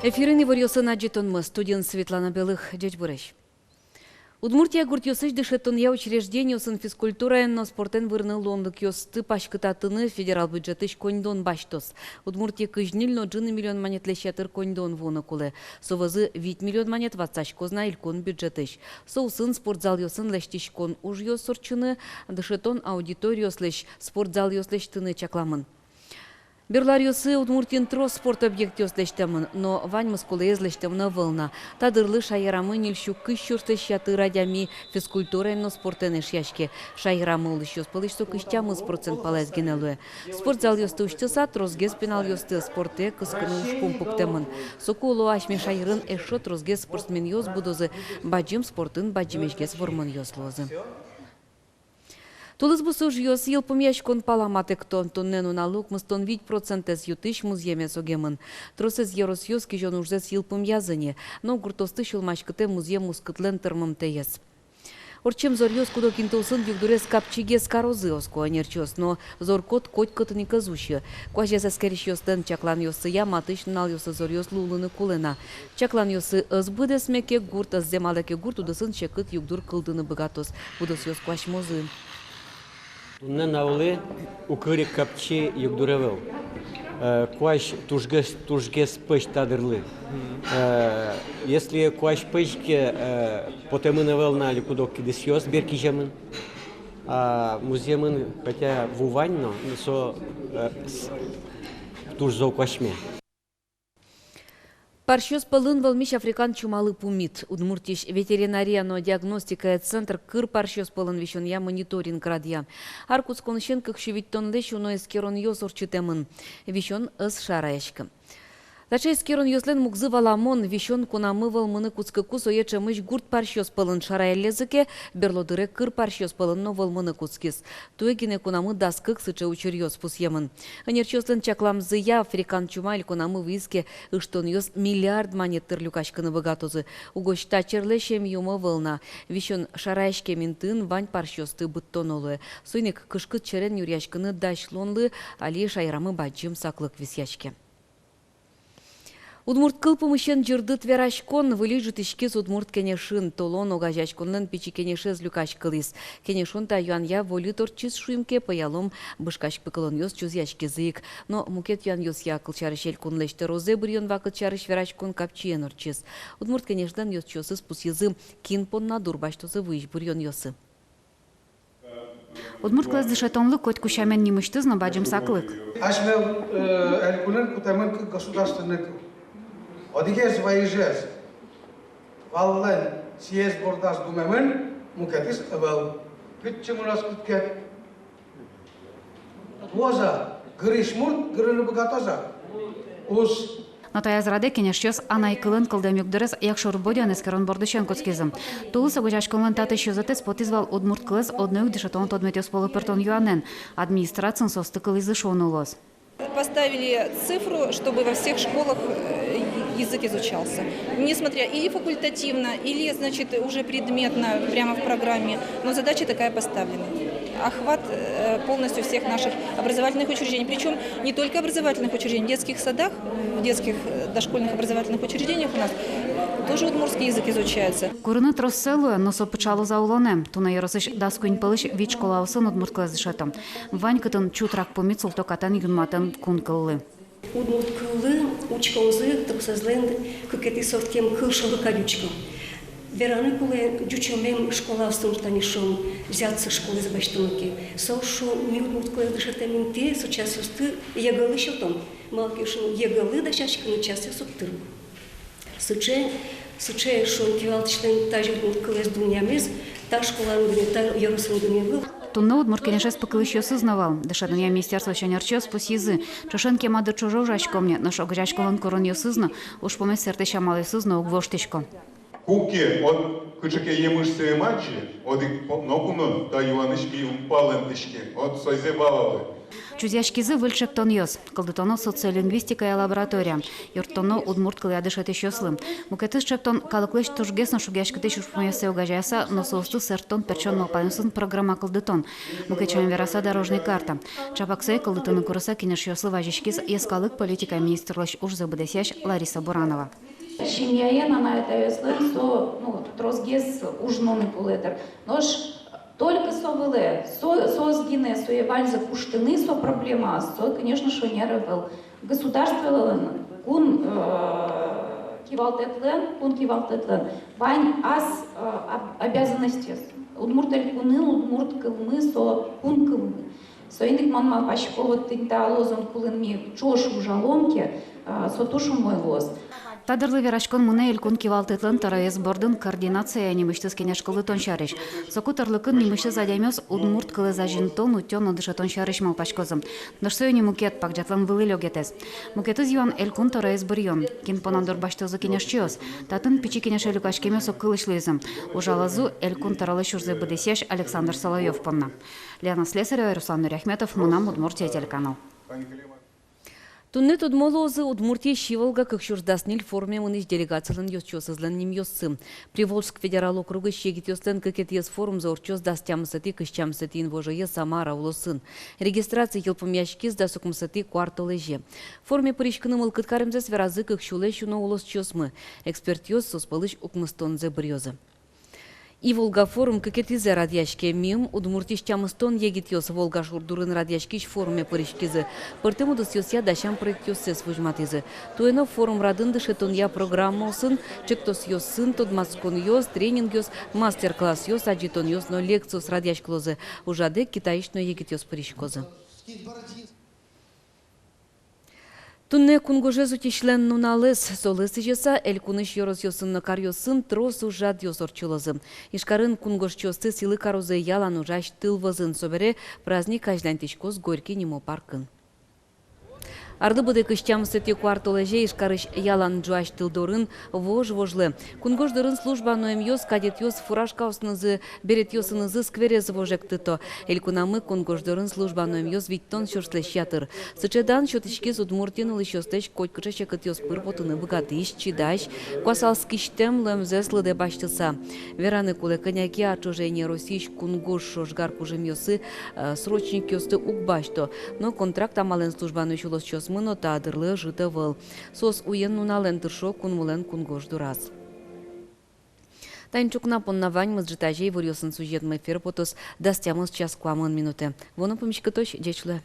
Эфирный варьосын аджетон студент Светлана Белых, дядь Бурещ. Удмуртия гуртьосыш дышетония учреждение сын физкультура но спортен вырны лондык ёсты пашкытатыны федерал бюджетыш коньдон баштос. Удмуртия кыжнил но джины миллион монет лещатыр коньдон воны кулы. Совазы 8 миллион монет ватсаш козна илькон бюджетыш. Соусын спортзал ёсын лещтиш кон уж ёс сорчыны дышетон аудиториос лещ спортзал ёс лещтыны чакламын. Берлариосы Удмуртин трос спорт объект ёслештемын, но вань мускулы езлештемна вылна. Тадырлы шайрамы нильщу кыщурты щаты радями физкультурой, но спортен ишяшки. Шайрамы лыщу спылышту кыштямыз процент палез генелуе. Спортзал ёсты уштыса, тросге спинал ёсты спорте кыскыны ушкум пуктемын. Сокулу ашми шайрын эшо тросге спортсмен ёс будозы, баджим спортын баджимешгес вормын ёслозы. Тулыз бұсыж йос ел помяшкон паламатек тоннену налог мыстон 8% ютыш муземе согемын. Тросез ерос йос кижон ужзес ел помязыне, но гуртосты шылмашкыте музей мускытлен тырмым тейес. Орчем зор йос кудо кинтосын югдурес капчиге скарозы оско анерчос, но зор кот котькыты не казуща. Кваже заскериш йостен чаклан йосы я матыш нал йосы зор йос лулыны кулена. Чаклан йосы ызбыдес меке гурт азземалеке гурт удысын чекыт югдур кылдыны быгатос. Будос йос кваш мозы. Туннен аули укырик капчи югдуревел. Кваш тужгес пыш тадырлы. Если кваш пышке потемыневел на ликудок кидесьёс беркижемын, а музеемын хотя вуваньно, со тужзо квашме. Парщос пылын валмиш африкан чумалы пумит. Удмуртиш ветеринария-но-диагностика центр кыр парщос пылын вещон я мониторинг радья. Аркус коншен как шевиттон лещу, но эскерон йос орчитемын. Вещон ыз шараешка. Зачай скерон йослен мукзы валамон вещон кунамывал мыны куцкыку соече мыш гурт парщос пылын шараеллезыке, берлодыре кыр парщос пылын новал мыны куцкис. Туэгине кунамы даскык сыче учерьос пусьемын. Анерчослен чакламзы я африкан чумаль кунамы виске ыштон йос миллиард монет тырлюкашканы богатозы. Угощ тачерле шем юма вылна. Вещон шараешке минтын вань парщосты быттонолы. Суйник кышкыт черен юряшканы дашлонлы, али шайрамы баджим саклык висяшке. Удмурт кылпымышен жырды тверашкон вылижит ишкез удмурт кенешин толон огажашконнын пичи кенешез люкаш кылыс. Кенешон та юан я воли торчиз шуимке паялом бышкаш пыкылон йос чуз яшкезык. Но мукет юан йос я кылчарыш элькун леште розе бұрьон ва кылчарыш верашкон капчиен орчиз. Удмурт кенешдан йос чосыз пус езы кинпон на дурбаштозы выйш бұрьон йосы. Удмурт класс дышатонлы кот кушамен немыштыз на баджим саклык. Ашмел элькунен кутамен государственный Одигез ваижез, валлен сиез бордас думемен, мукетис эвел. Питчем у нас куткет. Лоза, гришмурт, грыны богатоза. Ус. Но та язраде кенешьёс анай кылын кылдем югдырес якшор бодян эскерон бордышен коцкезым. Тулыс огажашконлан таты щозатес потизвал удмурт класс одной дышатон тодметёс полупертон юанен. Администрацион состыкал изышон улос. Поставили цифру, чтобы во всех школах язык изучался. Несмотря или факультативно, или, значит, уже предметно прямо в программе, но задача такая поставлена. Охват полностью всех наших образовательных учреждений. Причем не только образовательных учреждений, в детских садах, в детских дошкольных образовательных учреждениях у нас тоже удмуртский язык изучается. Курыны тросселуя, но сопычало за улонем. Туна яросыш даскуин пылыш вид школа усын удмурт класс дышатом. Ванькатын чутрак помицул токатан юнматан кункыллы. Удмурт кылы, учкаузы, топсазлен, кукети сортем кылшалы кадючка. Вераны куле дючомем школа станишом взяться школы за баштунки. Сошу ми удмурт класс дышатем те сочасусты ягалы щотом. Малкишын ягалы дашачка на части суптыру. Сыче шон кивалтчлен та удмурт класс дунямез, та школа та яросын дунявыл. Тунна удмурт кенешес пыкылыш йосы знавал. Дышадын я министерство чанерчёс пусизы. Чошен кемады чужо жашкомне, но шо грячколан корон йосызна, уж помес серте шамал йосызна угвоштешко. Куки от кычыке емышсы эмачи, от нокунун та юанышки умпалентышки, от сойзе балалы. Чузяшкизы выльчектон йос, кылдытоно социолингвистикая лаборатория, юрттоно удмурт кылядышеты шослым. Мукетыс чептон калыклыш тужгесно шугяшкыты шушпмесе угажаяса, но соосту сертон перчон малпайнсын программа кылдытон. Мукечан вераса дорожный карта. Чапаксей кылдытыны курыса кинеш йослы важишкиз ескалык политика министрлыш уж забыдесяш Лариса Буранова. Şimdiye ana etayızlar so trozgez ужноны пулетер. Нож только совыле, со сгине, со евальза пуштыны, со проблема, со, конечно, что не ревел. Государство кун кивалтетлен, вань ас обязанности. Удмуртель куныл, удмурт кылмы, со кун кылмы. Со индик манма пашковот тинта лозон кулынми чошу жаломке, со тушу мой лоз. Тадырлы верашкон муне элькун кивалтытлын тараез бордын координация немыштыз кенеш кылытон шарыш. Сокутарлыкын немыштыз адямёс удмурт кылы зажинтон утён одышатон шарыш малпашкозым. Нырсойни мукет пакжатлан вылы лёгетес. Мукетыз юан элькун тараез бырьон. Кин понандор баштозы кенеш чиос. Татын пичи кенеш элюкашкемёс окылышлызым. Ужалазу элькун таралы шурзы быдесеш Александр Соловьев понна. Лена Слесарева, Руслан Нуряхметов, Мунам, Удмуртия телеканал. Туннет удмолозы Удмуртия Щиволга как шурдасниль форме мыныш делегациялын йосчосызлан ним йоссы. Приволжск федерал округы щегит йостен какет ес форум за урчос дастямсати кыщамсати инвожие Самара улосын. Регистрация елпом яшкиз да сукмсати кварталеже. Форме поришканы мылкыткарымзе сверазы как щуле щуно улос чосмы. Эксперт йос соспалыш укмыстонзе брьозы. И Волга форум какетизе радяшке мим удмуртиш чамыстон егит йос Волга шурдурын радяшкиш форуме поришкизе. Пыртему дос йос я дашам проект йосе свужматизе. Туено форум радын дышетон я программа сын, чектос йос сын, тодмаскон йос, тренинг йос, мастер-класс йос, аджитон йос, но лекцию с радяшклозе. Ужаде китаишно егит йос поришкозе. Тунне кунгожезу тишлен нуналес солысы жеса эль куныш йорос йосын накар йосын тросу жад йосорчулозы. Ишкарын кунгош чосты силы карозы ялан ужаш тыл вазын собере праздник ажлантишкоз горький нимо паркын. Арды буде кыштямсы те кварталеже ишкарыш ялан джуаш тылдорын вож-вожлы. Кунгош дырын служба ноем йос кадет йос фуражкаусынызы берет йосынызы скверезы вожектыто. Эль кунамы кунгош дырын служба ноем йос виттон шурслеш ятыр. Сычедан шотышкез удмуртин лышостеш койкыша чекыт йос пыр потыны богатыш, чидаш, квасалскиштем лемзес лыде баштылса. Вераны куле коняки ачужение росиш кунгош шошгар пужем йосы срочник йосты укбашто. Но контракт амален служба ноем чулос чос мыно тадырлы жыты выл. Сос уен нунален тыршо кунмулен кунгош дурас. Тайнчукна поннавань мызжытажей вырьосын сюжет мэфир потос дастямыз час куамын минуты. Воно помещкаточ дечлы.